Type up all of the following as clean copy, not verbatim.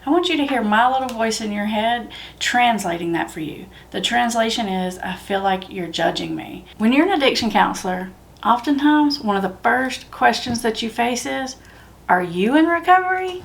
I want you to hear my little voice in your head translating that for you. The translation is, I feel like you're judging me. When you're an addiction counselor, oftentimes one of the first questions that you face is, are you in recovery?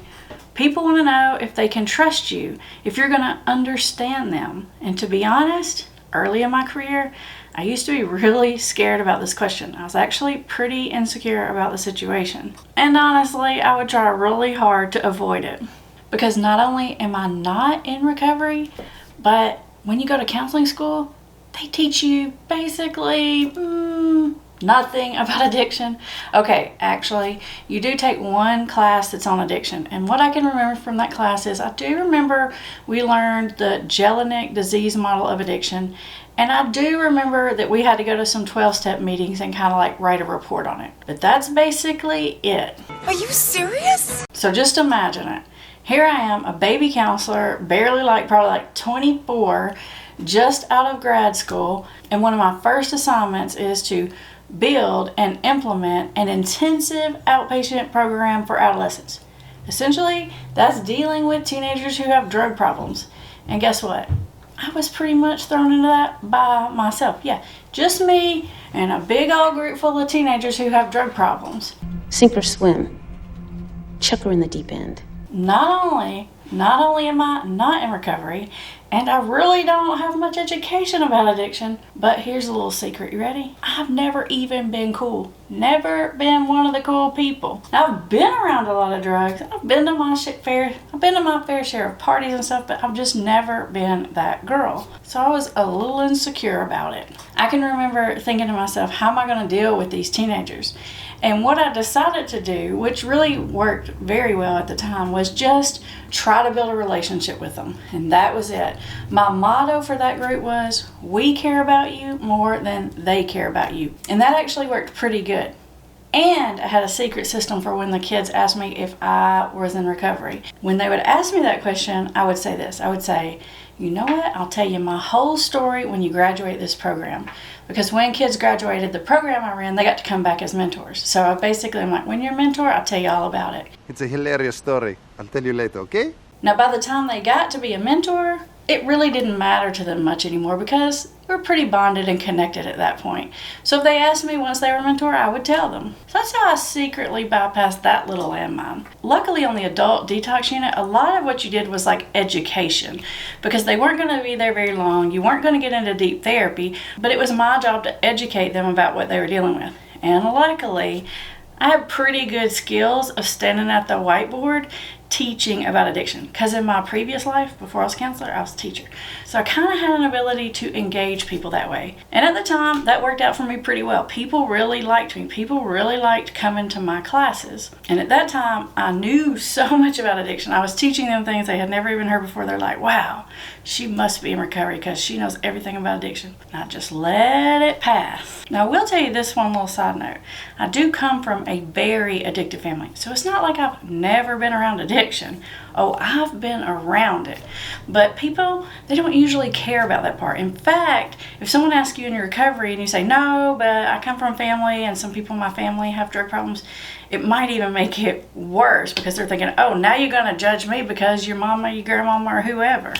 People want to know if they can trust you, if you're going to understand them. And to be honest, early in my career, I used to be really scared about this question. I was actually pretty insecure about the situation. And honestly, I would try really hard to avoid it. Because not only am I not in recovery, but when you go to counseling school, they teach you basically nothing about addiction. Okay, actually, you do take one class that's on addiction. And what I can remember from that class is I do remember we learned the Jellinek disease model of addiction. And I do remember that we had to go to some 12-step meetings and kind of like write a report on it. But that's basically it. Are you serious? So just imagine it. Here I am, a baby counselor, barely probably like 24, just out of grad school. And one of my first assignments is to build and implement an intensive outpatient program for adolescents. Essentially, that's dealing with teenagers who have drug problems. And guess what? I was pretty much thrown into that by myself. Yeah, just me and a big old group full of teenagers who have drug problems. Sink or swim. Chuck her in the deep end. Not only am I not in recovery, and I really don't have much education about addiction, but here's a little secret. You ready? I've never even been cool. Never been one of the cool people. Now, I've been around a lot of drugs. I've been to my fair share of parties and stuff, but I've just never been that girl. So I was a little insecure about it. I can remember thinking to myself, how am I going to deal with these teenagers? And what I decided to do, which really worked very well at the time, was just try to build a relationship with them. And that was it. My motto for that group was, we care about you more than they care about you. And that actually worked pretty good. And I had a secret system for when the kids asked me if I was in recovery. When they would ask me that question, I would say this. I would say, you know what? I'll tell you my whole story when you graduate this program. Because when kids graduated the program I ran, they got to come back as mentors. So I basically am like, when you're a mentor, I'll tell you all about it. It's a hilarious story. I'll tell you later, okay? Now, by the time they got to be a mentor, it really didn't matter to them much anymore because we're pretty bonded and connected at that point. So if they asked me once they were a mentor, I would tell them. So that's how I secretly bypassed that little landmine. Luckily on the adult detox unit, a lot of what you did was like education because they weren't going to be there very long. You weren't going to get into deep therapy, but it was my job to educate them about what they were dealing with. And luckily, I have pretty good skills of standing at the whiteboard teaching about addiction because in my previous life, before I was a counselor, I was a teacher. So I kind of had an ability to engage people that way. And at the time, that worked out for me pretty well. People really liked me. People really liked coming to my classes. And at that time, I knew so much about addiction. I was teaching them things they had never even heard before. They're like, wow, she must be in recovery because she knows everything about addiction. And I just let it pass. Now, I will tell you this one little side note. I do come from a very addictive family. So it's not like I've never been around addiction. Oh, I've been around it. But people, they don't usually care about that part. In fact, if someone asks you in your recovery and you say, no, but I come from family and some people in my family have drug problems, it might even make it worse because they're thinking, oh, now you're going to judge me because your mama, your grandmama, or whoever.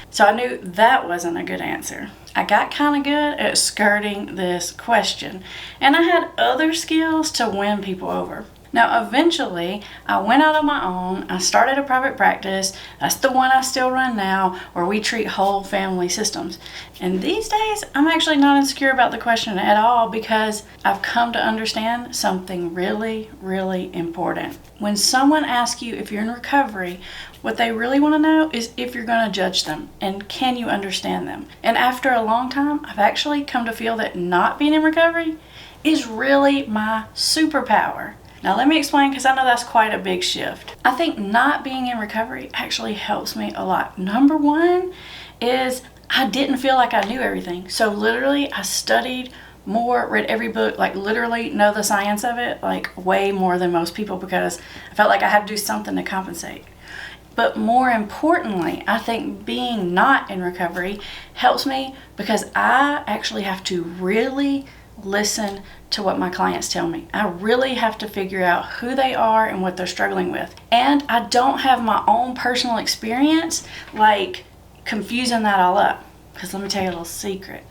So I knew that wasn't a good answer. I got kind of good at skirting this question, and I had other skills to win people over. Now, eventually, I went out on my own. I started a private practice. That's the one I still run now, where we treat whole family systems. And these days, I'm actually not insecure about the question at all because I've come to understand something really, really important. When someone asks you if you're in recovery, what they really want to know is if you're going to judge them and can you understand them. And after a long time, I've actually come to feel that not being in recovery is really my superpower. Now let me explain because I know that's quite a big shift. I think not being in recovery actually helps me a lot. Number one is I didn't feel like I knew everything. So literally I studied more, read every book, like literally know the science of it, like way more than most people because I felt like I had to do something to compensate. But more importantly, I think being not in recovery helps me because I actually have to really listen to what my clients tell me. I really have to figure out who they are and what they're struggling with. And I don't have my own personal experience like confusing that all up. Because let me tell you a little secret.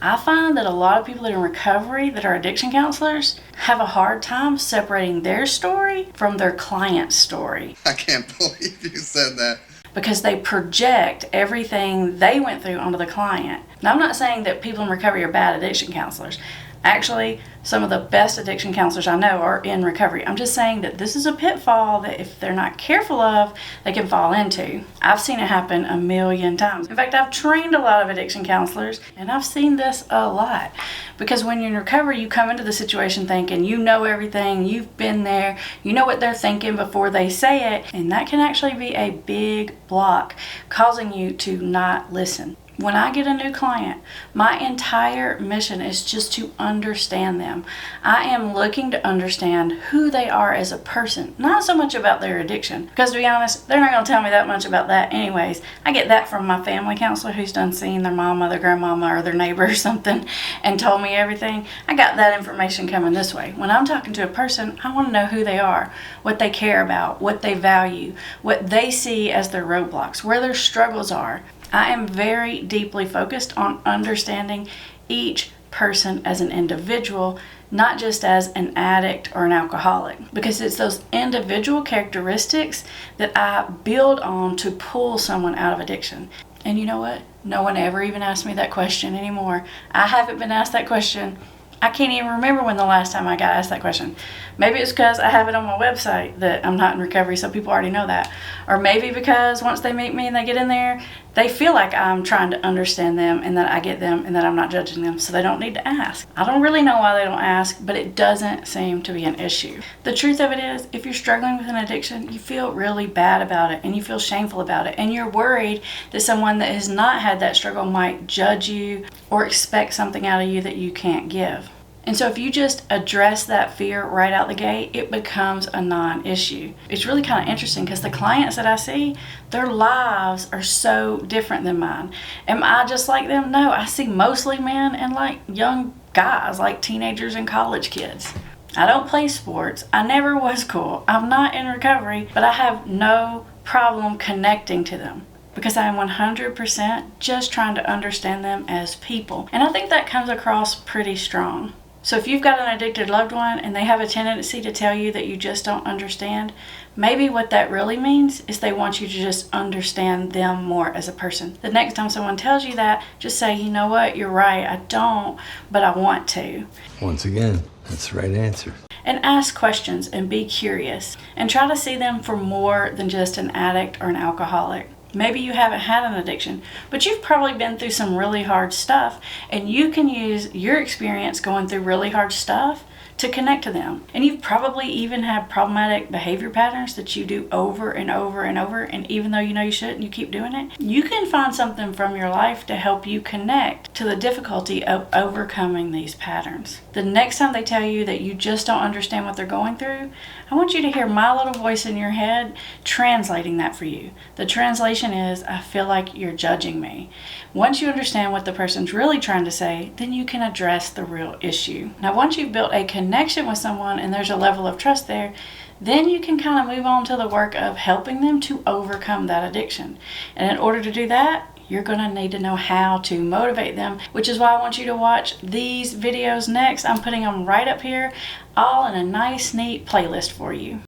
I find that a lot of people that are in recovery that are addiction counselors have a hard time separating their story from their client's story. I can't believe you said that. Because they project everything they went through onto the client. Now, I'm not saying that people in recovery are bad addiction counselors. Actually, some of the best addiction counselors I know are in recovery. I'm just saying that this is a pitfall that if they're not careful of, they can fall into. I've seen it happen a million times. In fact, I've trained a lot of addiction counselors, and I've seen this a lot. Because when you're in recovery, you come into the situation thinking you know everything, you've been there, you know what they're thinking before they say it, and that can actually be a big block, causing you to not listen. When I get a new client, my entire mission is just to understand them. I am looking to understand who they are as a person, not so much about their addiction. Because to be honest, they're not going to tell me that much about that anyways. I get that from my family counselor who's done seeing their mama, their grandmama, or their neighbor or something and told me everything. I got that information coming this way. When I'm talking to a person, I want to know who they are, what they care about, what they value, what they see as their roadblocks, where their struggles are. I am very deeply focused on understanding each person as an individual, not just as an addict or an alcoholic, because it's those individual characteristics that I build on to pull someone out of addiction. And you know what? No one ever even asked me that question anymore. I haven't been asked that question. I can't even remember when the last time I got asked that question. Maybe it's because I have it on my website that I'm not in recovery, so people already know that. Or maybe because once they meet me and they get in there, they feel like I'm trying to understand them and that I get them and that I'm not judging them, so they don't need to ask. I don't really know why they don't ask, but it doesn't seem to be an issue. The truth of it is, if you're struggling with an addiction, you feel really bad about it and you feel shameful about it, and you're worried that someone that has not had that struggle might judge you or expect something out of you that you can't give. And so if you just address that fear right out the gate, it becomes a non-issue. It's really kind of interesting because the clients that I see, their lives are so different than mine. Am I just like them? No, I see mostly men and like young guys, like teenagers and college kids. I don't play sports. I never was cool. I'm not in recovery, but I have no problem connecting to them, because I am 100% just trying to understand them as people. And I think that comes across pretty strong. So if you've got an addicted loved one and they have a tendency to tell you that you just don't understand, maybe what that really means is they want you to just understand them more as a person. The next time someone tells you that, just say, you know what, you're right, I don't, but I want to. Once again, that's the right answer. And ask questions and be curious and try to see them for more than just an addict or an alcoholic. Maybe you haven't had an addiction, but you've probably been through some really hard stuff, and you can use your experience going through really hard stuff to connect to them. And you've probably even had problematic behavior patterns that you do over and over and over, and even though you know you shouldn't, you keep doing it. You can find something from your life to help you connect to the difficulty of overcoming these patterns. The next time they tell you that you just don't understand what they're going through, I want you to hear my little voice in your head translating that for you. The translation is, I feel like you're judging me. Once you understand what the person's really trying to say, then you can address the real issue. Now, once you've built a connection with someone and there's a level of trust there, then you can kind of move on to the work of helping them to overcome that addiction. And in order to do that, you're going to need to know how to motivate them, which is why I want you to watch these videos next. I'm putting them right up here, all in a nice, neat playlist for you.